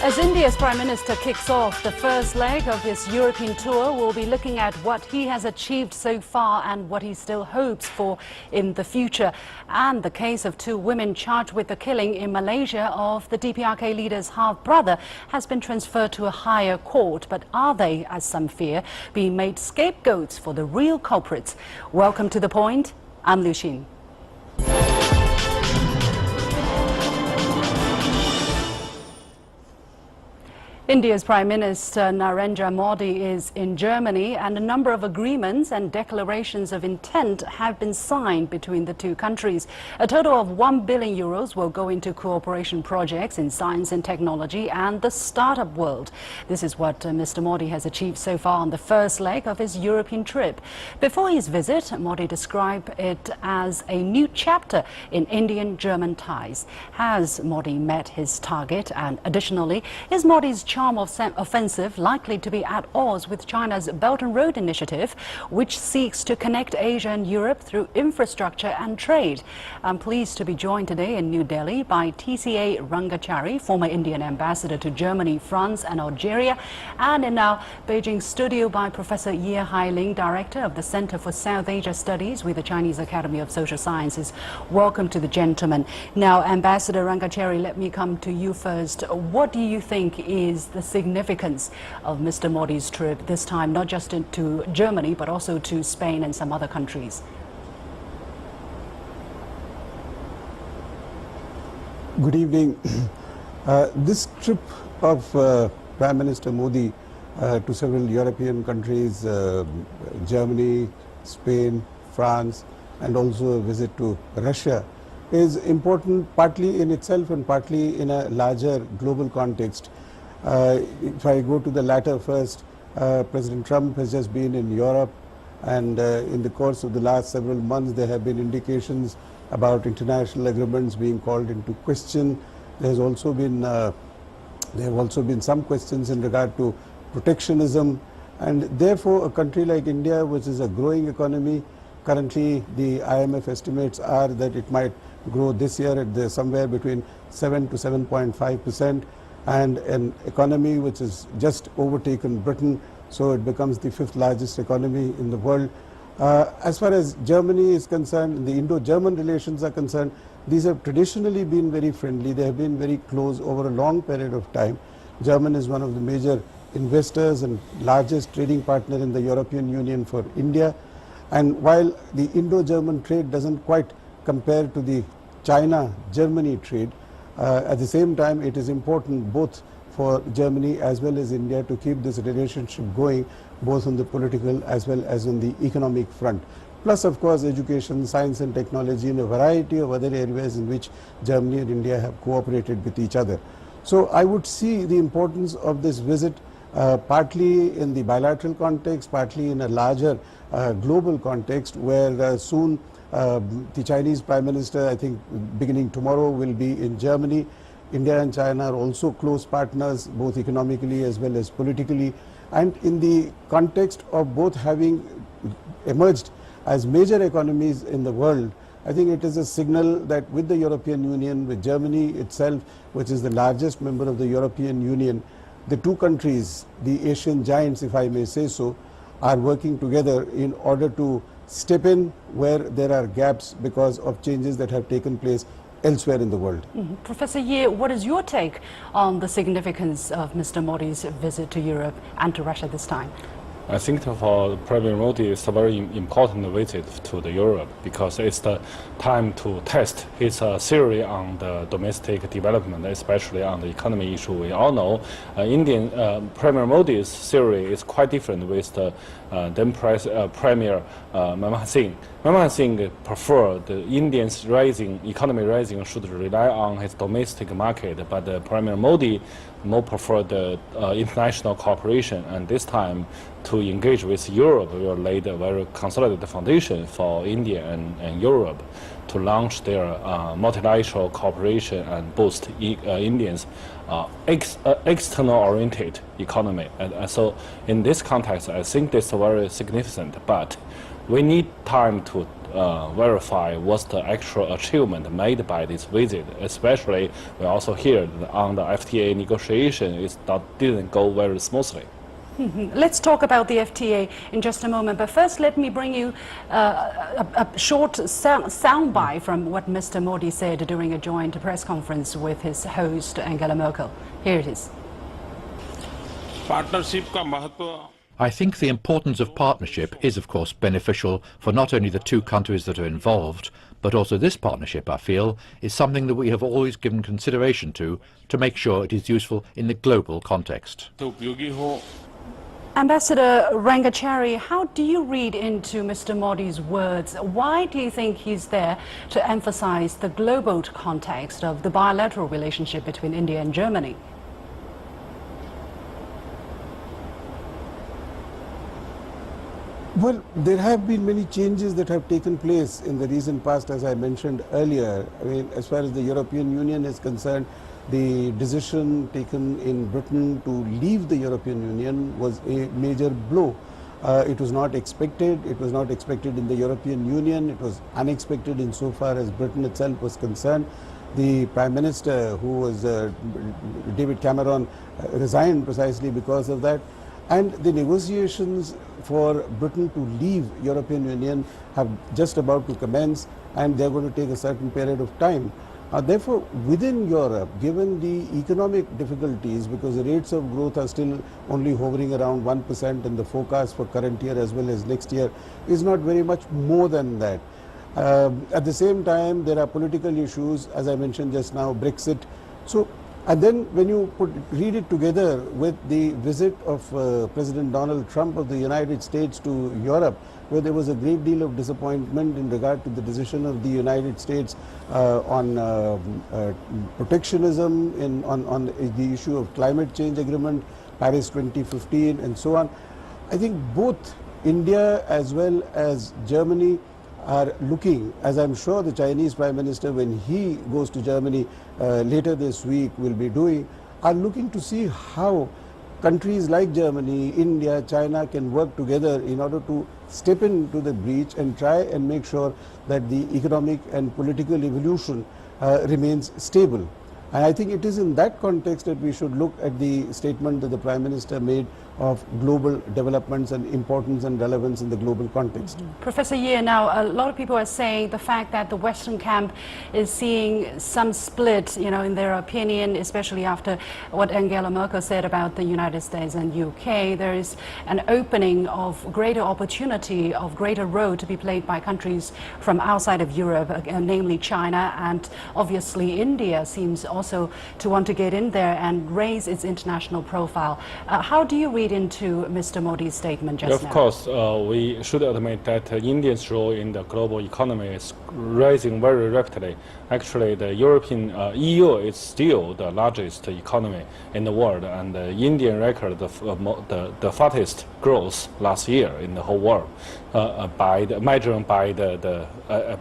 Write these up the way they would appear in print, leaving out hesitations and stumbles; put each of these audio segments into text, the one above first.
As India's Prime Minister kicks off the first leg of his European tour, we'll be looking at what he has achieved so far and what he still hopes for in the future. And the case of two women charged with the killing in Malaysia of the DPRK leader's half-brother has been transferred to a higher court. But are they, as some fear, being made scapegoats for the real culprits? Welcome to The Point. I'm Liu Xin. India's Prime Minister Narendra Modi is in Germany, and a number of agreements and declarations of intent have been signed between the two countries. A total of €1 billion will go into cooperation projects in science and technology and the startup world. This is what Mr. Modi has achieved so far on the first leg of his European trip. Before his visit, Modi described it as a new chapter in Indian-German ties. Has Modi met his target? And additionally, is Modi's charm offensive likely to be at odds with China's Belt and Road Initiative, which seeks to connect Asia and Europe through infrastructure and trade? I'm pleased to be joined today in New Delhi by TCA Rangachari, former Indian ambassador to Germany, France and Algeria, and in our Beijing studio by Professor Ye Hailing, director of the Center for South Asia Studies with the Chinese Academy of Social Sciences. Welcome to the gentlemen. Now, Ambassador Rangachari, let me come to you first. What do you think is the significance of Mr. Modi's trip this time, not just to Germany, but also to Spain and some other countries? Good evening. This trip of Prime Minister Modi to several European countries, Germany, Spain, France, and also a visit to Russia, is important partly in itself and partly in a larger global context. If I go to the latter first, President Trump has just been in Europe, and in the course of the last several months there have been indications about international agreements being called into question. There have also been some questions in regard to protectionism, and therefore a country like India, which is a growing economy, currently the IMF estimates are that it might grow this year at somewhere between 7 to 7.5%. and an economy which has just overtaken Britain, so it becomes the 5th largest economy in the world. As far as Germany is concerned, the Indo-German relations are concerned, these have traditionally been very friendly. They have been very close over a long period of time. Germany is one of the major investors and largest trading partner in the European Union for India. And while the Indo-German trade doesn't quite compare to the China-Germany trade, at the same time, it is important both for Germany as well as India to keep this relationship going, both on the political as well as on the economic front. Plus, of course, education, science and technology, and a variety of other areas in which Germany and India have cooperated with each other. So I would see the importance of this visit partly in the bilateral context, partly in a larger global context, where soon the Chinese Prime Minister, I think beginning tomorrow, will be in Germany. India and China are also close partners, both economically as well as politically. And in the context of both having emerged as major economies in the world, I think it is a signal that with the European Union, with Germany itself, which is the largest member of the European Union, the two countries, the Asian giants, if I may say so, are working together in order to step in where there are gaps because of changes that have taken place elsewhere in the world. Professor Ye, what is your take on the significance of Mr. Modi's visit to Europe and to Russia this time? I think for President Modi, it's a very important visit to the Europe because it's the time to test his theory on the domestic development, especially on the economy issue. We all know Premier Modi's theory is quite different with the then Premier Manmohan Singh. Manmohan Singh preferred the Indians' economy rising should rely on his domestic market, but Premier Modi more prefer the international cooperation, and this time to engage with Europe will lay the very consolidated foundation for India and Europe to launch their multilateral cooperation and boost Indians' external-oriented economy. And so in this context, I think this is very significant, but we need time to verify what's the actual achievement made by this visit. Especially, we also hear that on the FTA negotiation, didn't go very smoothly. Let's talk about the FTA in just a moment, but first let me bring you a short soundbite from what Mr. Modi said during a joint press conference with his host Angela Merkel. Here it is. I think the importance of partnership is, of course, beneficial for not only the two countries that are involved, but also this partnership, I feel, is something that we have always given consideration to make sure it is useful in the global context. Ambassador Rangachari, how do you read into Mr. Modi's words? Why do you think he's there to emphasize the global context of the bilateral relationship between India and Germany? Well, there have been many changes that have taken place in the recent past, as I mentioned earlier. I mean, as far as the European Union is concerned, the decision taken in Britain to leave the European Union was a major blow. It was not expected. It was not expected in the European Union. It was unexpected insofar as Britain itself was concerned. The Prime Minister, who was David Cameron, resigned precisely because of that. And the negotiations for Britain to leave European Union have just about to commence, and they're going to take a certain period of time. Therefore, within Europe, given the economic difficulties, because the rates of growth are still only hovering around 1%, and the forecast for current year as well as next year is not very much more than that. At the same time, there are political issues, as I mentioned just now, Brexit. So, and then when you read it together with the visit of President Donald Trump of the United States to Europe, where there was a great deal of disappointment in regard to the decision of the United States on protectionism, on the issue of climate change agreement, Paris 2015 and so on. I think both India as well as Germany are looking, as I'm sure the Chinese Prime Minister, when he goes to Germany later this week, will be doing, are looking to see how countries like Germany, India, China can work together in order to step into the breach and try and make sure that the economic and political evolution remains stable. And I think it is in that context that we should look at the statement that the Prime Minister made of global developments and importance and relevance in the global context. Professor Ye, now a lot of people are saying the fact that the Western camp is seeing some split, you know, in their opinion, especially after what Angela Merkel said about the United States and UK, there is an opening of greater opportunity, of greater role to be played by countries from outside of Europe, namely China, and obviously India seems also to want to get in there and raise its international profile. How do you read into Mr. Modi's statement just now? Of course, we should admit that India's role in the global economy is rising very rapidly. Actually, the European EU is still the largest economy in the world, and the Indian record the fastest growth last year in the whole world, measured by the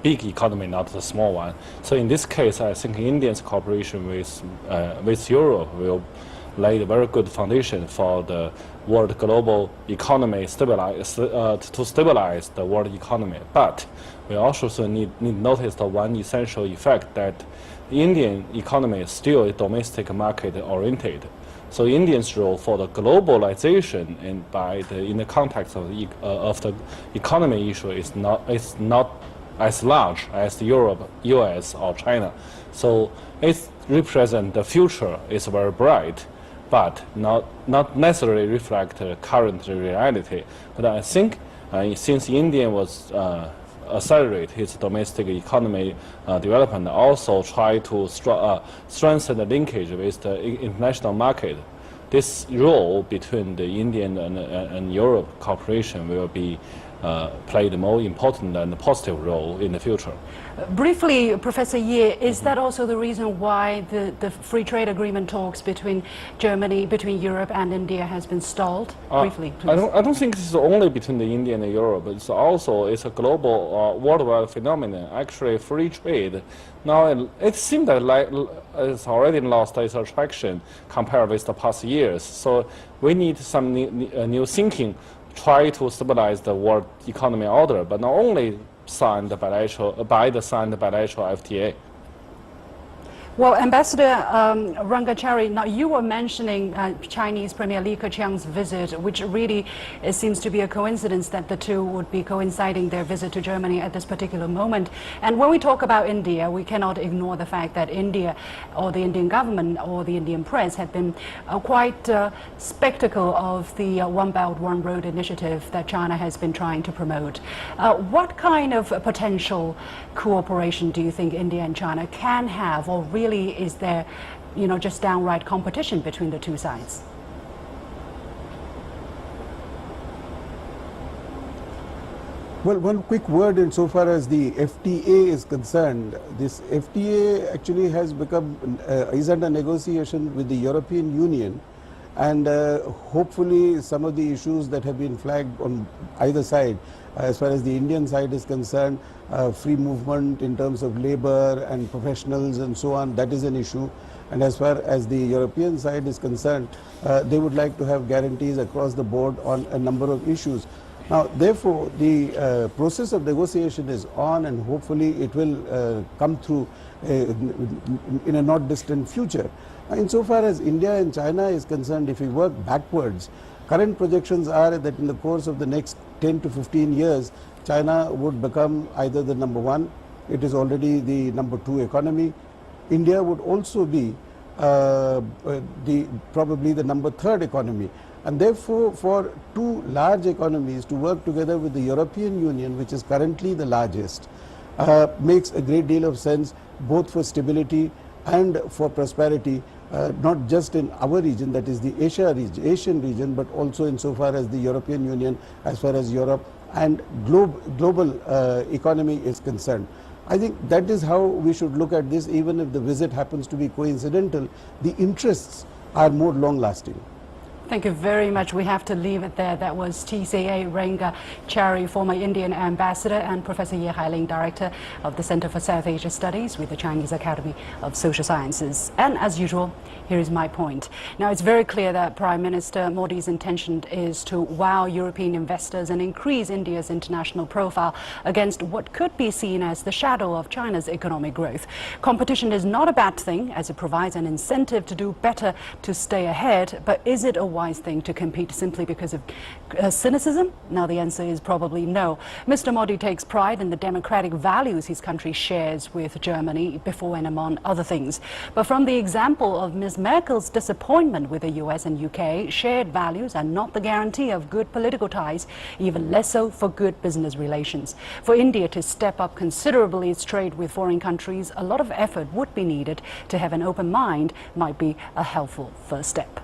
big economy, not the small one. So in this case, I think India's cooperation with Europe will lay a very good foundation for the world global economy to stabilize the world economy. But we also need notice the one essential effect that the Indian economy is still domestic market oriented. So India's role for the globalization in the context of the economy issue is not as large as Europe, US or China. So it represents the future is very bright, but not necessarily reflect current reality. But I think since India was accelerate its domestic economy development, also try to strengthen the linkage with the international market, this role between the Indian and Europe cooperation will be played a more important and positive role in the future. Briefly, Professor Ye, is that also the reason why the free trade agreement talks between between Europe and India has been stalled? Briefly, please. I don't think this is only between the India and Europe. It's a global, worldwide phenomenon. Actually, free trade now it seems that it's already lost its attraction compared with the past years. So we need some new thinking, try to stabilize the world economy order, but not only signed bilateral FTA. Well, Ambassador Rangachari, now you were mentioning Chinese Premier Li Keqiang's visit, which really it seems to be a coincidence that the two would be coinciding their visit to Germany at this particular moment. And when we talk about India, we cannot ignore the fact that India or the Indian government or the Indian press have been quite spectacle of the One Belt, One Road initiative that China has been trying to promote. What kind of potential cooperation do you think India and China can have, or really is there, just downright competition between the two sides? Well, one quick word insofar as the FTA is concerned. This FTA actually has become, is under negotiation with the European Union, and hopefully some of the issues that have been flagged on either side, as far as the Indian side is concerned, free movement in terms of labor and professionals and so on, that is an issue. And as far as the European side is concerned, they would like to have guarantees across the board on a number of issues. Now, therefore, the process of negotiation is on, and hopefully it will come through in a not distant future. Insofar as India and China is concerned, if we work backwards, current projections are that in the course of the next 10 to 15 years, China would become either the number one, it is already the number two economy. India would also be probably the number third economy. And therefore, for two large economies to work together with the European Union, which is currently the largest, makes a great deal of sense, both for stability and for prosperity, not just in our region, that is the Asian region, but also insofar as the European Union, as far as Europe and global economy is concerned. I think that is how we should look at this. Even if the visit happens to be coincidental, the interests are more long-lasting. Thank you very much. We have to leave it there. That was TCA Rangachari, former Indian ambassador, and Professor Ye Hailing, director of the Center for South Asia Studies with the Chinese Academy of Social Sciences. And as usual, here is my point. Now, it's very clear that Prime Minister Modi's intention is to wow European investors and increase India's international profile against what could be seen as the shadow of China's economic growth. Competition is not a bad thing, as it provides an incentive to do better to stay ahead, but is it a wise thing to compete simply because of cynicism? Now, the answer is probably no. Mr. Modi takes pride in the democratic values his country shares with Germany, before and among other things. But from the example of Ms. Merkel's disappointment with the US and UK, shared values are not the guarantee of good political ties, even less so for good business relations. For India to step up considerably its trade with foreign countries, a lot of effort would be needed. To have an open mind might be a helpful first step.